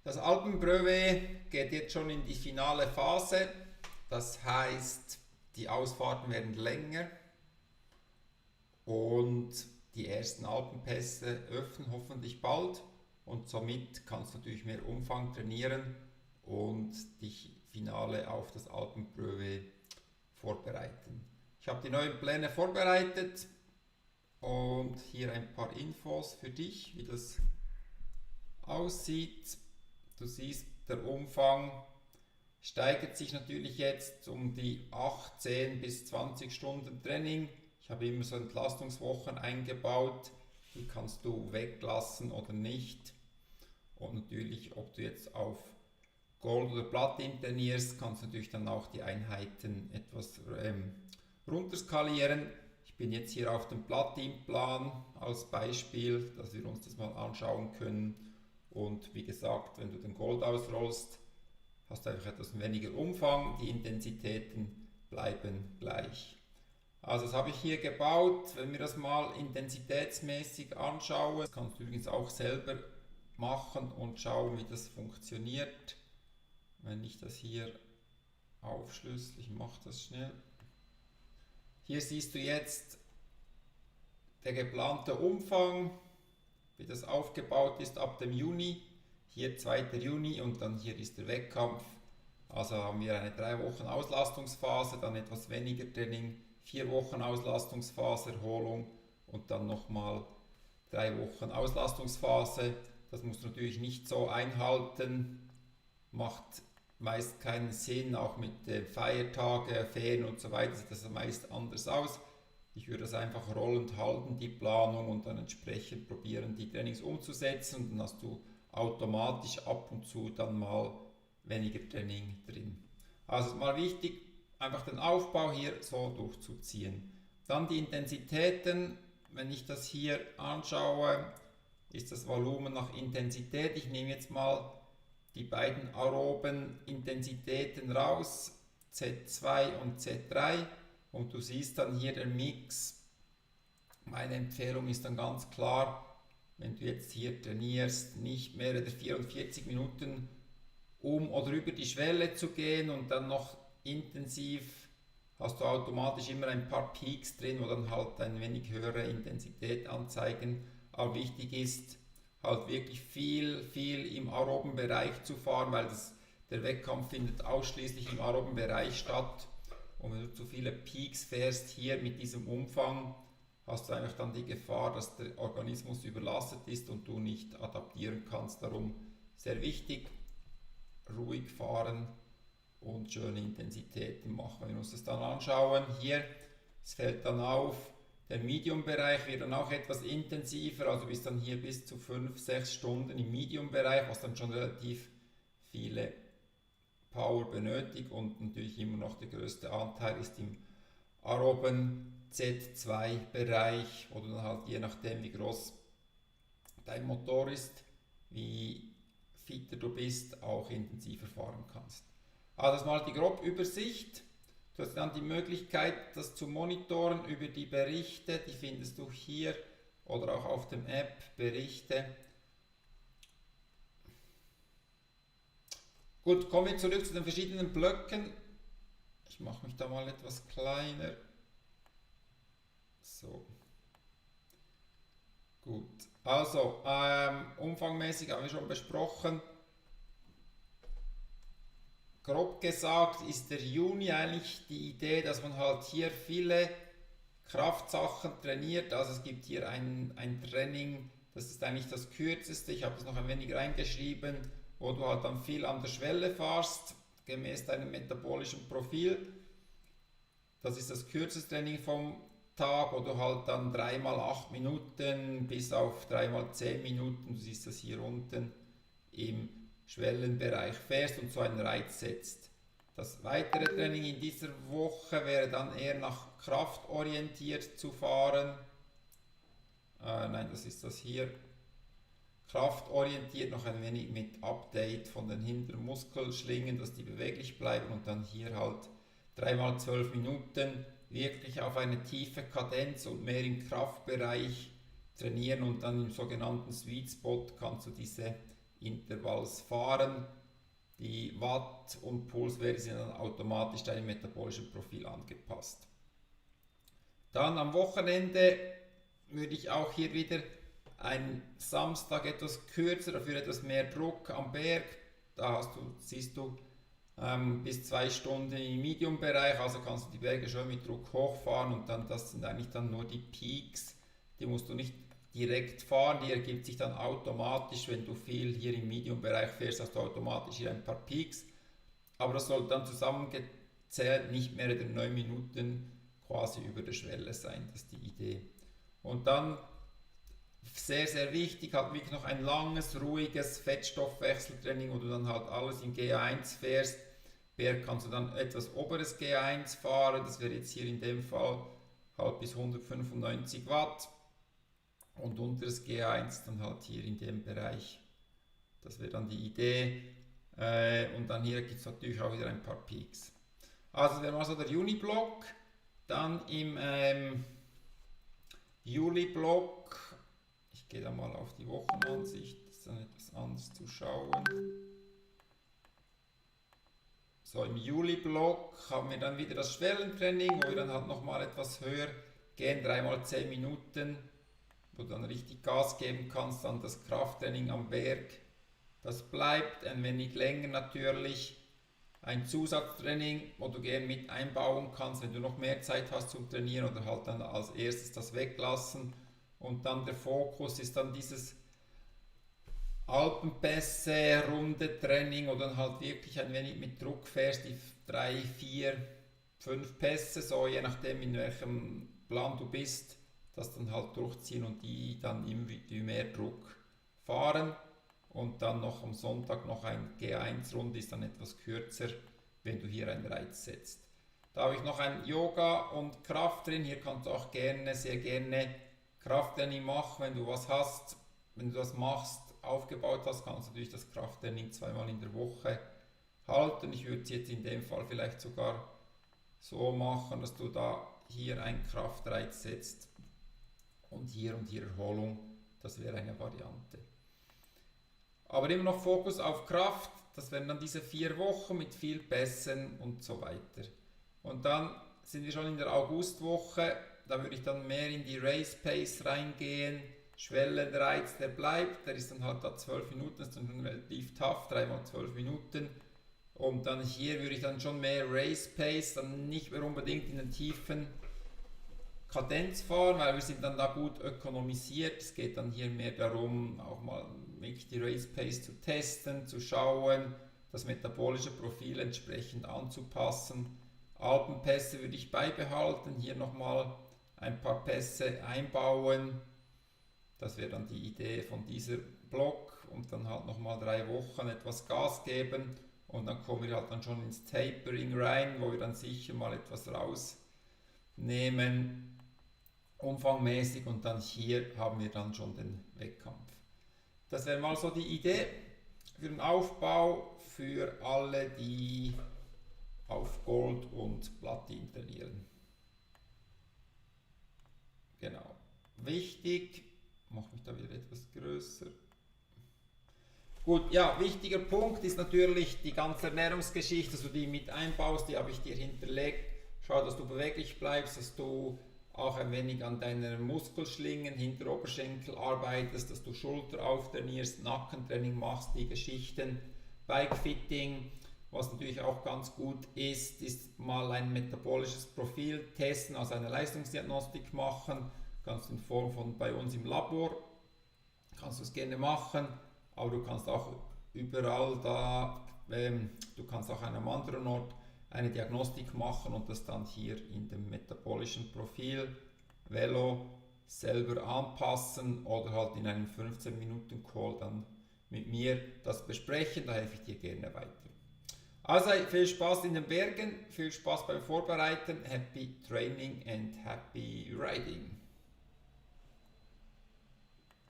Das Alpenbrevet geht jetzt schon in die finale Phase. Das heißt, die Ausfahrten werden länger und die ersten Alpenpässe öffnen hoffentlich bald. Und somit kannst du natürlich mehr Umfang trainieren und dich finale auf das Alpenbrevet vorbereiten. Ich habe die neuen Pläne vorbereitet und hier ein paar Infos für dich, wie das aussieht. Du siehst, der Umfang steigert sich natürlich jetzt um die 18 bis 20 Stunden Training. Ich habe immer so Entlastungswochen eingebaut, die kannst du weglassen oder nicht. Und natürlich, ob du jetzt auf Gold oder Platin trainierst, kannst du natürlich dann auch die Einheiten etwas runterskalieren. Ich bin jetzt hier auf dem Platin-Plan als Beispiel, dass wir uns das mal anschauen können. Und wie gesagt, wenn du den Gold ausrollst, hast du einfach etwas weniger Umfang, die Intensitäten bleiben gleich. Also das habe ich hier gebaut. Wenn wir das mal intensitätsmäßig anschauen, das kannst du übrigens auch selber machen und schauen, wie das funktioniert. Wenn ich das hier aufschlüssel, ich mache das schnell. Hier siehst du jetzt der geplante Umfang, wie das aufgebaut ist ab dem Juni. Hier 2. Juni und dann hier ist der Wettkampf. Also haben wir eine 3 Wochen Auslastungsphase, dann etwas weniger Training, 4 Wochen Auslastungsphase, Erholung und dann nochmal 3 Wochen Auslastungsphase. Das musst du natürlich nicht so einhalten, macht meist keinen Sinn, auch mit Feiertagen, Ferien und so weiter sieht das meist anders aus. Ich würde das einfach rollend halten, die Planung, und dann entsprechend probieren, die Trainings umzusetzen, und dann hast du automatisch ab und zu dann mal weniger Training drin. Also ist mal wichtig, einfach den Aufbau hier so durchzuziehen. Dann die Intensitäten, wenn ich das hier anschaue, ist das Volumen nach Intensität. Ich nehme jetzt mal die beiden aeroben Intensitäten raus, Z2 und Z3, und du siehst dann hier den Mix. Meine Empfehlung ist dann ganz klar, wenn du jetzt hier trainierst, nicht mehr als 44 Minuten um oder über die Schwelle zu gehen und dann noch intensiv, hast du automatisch immer ein paar Peaks drin, wo dann halt eine wenig höhere Intensität anzeigen. Aber wichtig ist, halt wirklich viel im aeroben Bereich zu fahren, weil der Wettkampf findet ausschließlich im aeroben Bereich statt. Und wenn du zu viele Peaks fährst hier mit diesem Umfang, hast du einfach dann die Gefahr, dass der Organismus überlastet ist und du nicht adaptieren kannst. Darum sehr wichtig, ruhig fahren und schöne Intensitäten machen. Wenn wir uns das dann anschauen, hier, es fällt dann auf, der Medium-Bereich wird dann auch etwas intensiver, also bis dann hier bis zu 5-6 Stunden im Medium-Bereich, was dann schon relativ viele Power benötigt, und natürlich immer noch der größte Anteil ist im aeroben Z2-Bereich, wo du dann halt je nachdem, wie groß dein Motor ist, wie fitter du bist, auch intensiver fahren kannst. Also das mal die grobe Übersicht. Du hast dann die Möglichkeit, das zu monitoren über die Berichte, die findest du hier oder auch auf dem App, Berichte. Gut, kommen wir zurück zu den verschiedenen Blöcken. Ich mache mich da mal etwas kleiner. So. Gut. Also, umfangmäßig haben wir schon besprochen. Grob gesagt ist der Juni eigentlich die Idee, dass man halt hier viele Kraftsachen trainiert. Also es gibt hier ein Training, das ist eigentlich das kürzeste. Ich habe es noch ein wenig reingeschrieben, wo du halt dann viel an der Schwelle fährst, gemäß deinem metabolischen Profil. Das ist das kürzeste Training vom Tag, wo du halt dann 3x8 Minuten bis auf 3x10 Minuten, du siehst das hier unten, im Schwellenbereich fährst und so einen Reiz setzt. Das weitere Training in dieser Woche wäre dann eher nach Kraft orientiert zu fahren. Nein, das ist das hier. Kraftorientiert, noch ein wenig mit Update von den hinteren Muskelschlingen, dass die beweglich bleiben, und dann hier halt 3x12 Minuten wirklich auf eine tiefe Kadenz und mehr im Kraftbereich trainieren, und dann im sogenannten Sweet Spot kannst du diese Intervalls fahren. Die Watt- und Pulswerte sind dann automatisch deinem metabolischen Profil angepasst. Dann am Wochenende würde ich auch hier wieder einen Samstag etwas kürzer, dafür etwas mehr Druck am Berg. Da siehst du bis 2 Stunden im Medium-Bereich, also kannst du die Berge schon mit Druck hochfahren und dann das sind eigentlich dann nur die Peaks, die musst du nicht direkt fahren, die ergibt sich dann automatisch, wenn du viel hier im Medium-Bereich fährst, hast du automatisch hier ein paar Peaks, aber das soll dann zusammengezählt nicht mehr in 9 Minuten quasi über der Schwelle sein, das ist die Idee. Und dann sehr, sehr wichtig, halt wirklich noch ein langes, ruhiges Fettstoffwechseltraining, wo du dann halt alles in GA1 fährst. Berg kannst du dann etwas oberes GA1 fahren, das wäre jetzt hier in dem Fall halt bis 195 Watt und unteres GA1 dann halt hier in dem Bereich. Das wäre dann die Idee und dann hier gibt es natürlich auch wieder ein paar Peaks. Also das wäre mal so der Juni-Block, dann im Juli-Block, ich gehe da mal auf die Wochenansicht, das ist dann etwas anders zu schauen. So, im Juli-Block haben wir dann wieder das Schwellentraining, wo wir dann halt nochmal etwas höher gehen, 3x10 Minuten, wo du dann richtig Gas geben kannst, dann das Krafttraining am Berg. Das bleibt ein wenig länger natürlich. Ein Zusatztraining, wo du gerne mit einbauen kannst, wenn du noch mehr Zeit hast zum Trainieren oder halt dann als erstes das weglassen. Und dann der Fokus ist dann dieses Alpenpässe, Runde Training oder dann halt wirklich ein wenig mit Druck fährst, die 3, 4, 5 Pässe, so je nachdem in welchem Plan du bist, das dann halt durchziehen und die dann immer mehr Druck fahren. Und dann noch am Sonntag noch ein G1-Runde, ist dann etwas kürzer, wenn du hier einen Reiz setzt. Da habe ich noch ein Yoga und Kraft drin, hier kannst du auch gerne, sehr gerne Krafttraining machen, wenn du was hast, wenn du das machst, aufgebaut hast, kannst du natürlich das Krafttraining 2-mal in der Woche halten. Ich würde es jetzt in dem Fall vielleicht sogar so machen, dass du da hier einen Kraftreiz setzt und hier Erholung, das wäre eine Variante. Aber immer noch Fokus auf Kraft, das wären dann diese 4 Wochen mit viel Pässen und so weiter. Und dann sind wir schon in der Augustwoche, da würde ich dann mehr in die Race Pace reingehen. Schwellenreiz, der bleibt, der ist dann halt da 12 Minuten, das ist dann schon relativ tough, 3x12 Minuten. Und dann hier würde ich dann schon mehr Race Pace, dann nicht mehr unbedingt in den tiefen Kadenz fahren, weil wir sind dann da gut ökonomisiert. Es geht dann hier mehr darum, auch mal wirklich die Race Pace zu testen, zu schauen, das metabolische Profil entsprechend anzupassen. Alpenpässe würde ich beibehalten, hier nochmal ein paar Pässe einbauen. Das wäre dann die Idee von dieser Block und dann halt nochmal 3 Wochen etwas Gas geben und dann kommen wir halt dann schon ins Tapering rein, wo wir dann sicher mal etwas rausnehmen, umfangmäßig und dann hier haben wir dann schon den Wettkampf. Das wäre mal so die Idee für den Aufbau für alle, die auf Gold und Platin trainieren. Genau. Wichtig, mache mich da wieder etwas größer. Gut, ja, wichtiger Punkt ist natürlich die ganze Ernährungsgeschichte, dass du die mit einbaust, die habe ich dir hinterlegt. Schau, dass du beweglich bleibst, dass du auch ein wenig an deiner Muskelschlingen, Hinteroberschenkel arbeitest, dass du Schulter auftrainierst, Nackentraining machst, die Geschichten, Bikefitting. Was natürlich auch ganz gut ist, ist mal ein metabolisches Profil testen, also eine Leistungsdiagnostik machen. Kannst du in Form von bei uns im Labor, kannst du es gerne machen, aber du kannst auch überall da, du kannst auch an einem anderen Ort eine Diagnostik machen und das dann hier in dem metabolischen Profil Velo selber anpassen oder halt in einem 15-Minuten-Call dann mit mir das besprechen, da helfe ich dir gerne weiter. Also viel Spaß in den Bergen, viel Spaß beim Vorbereiten, happy training and happy riding.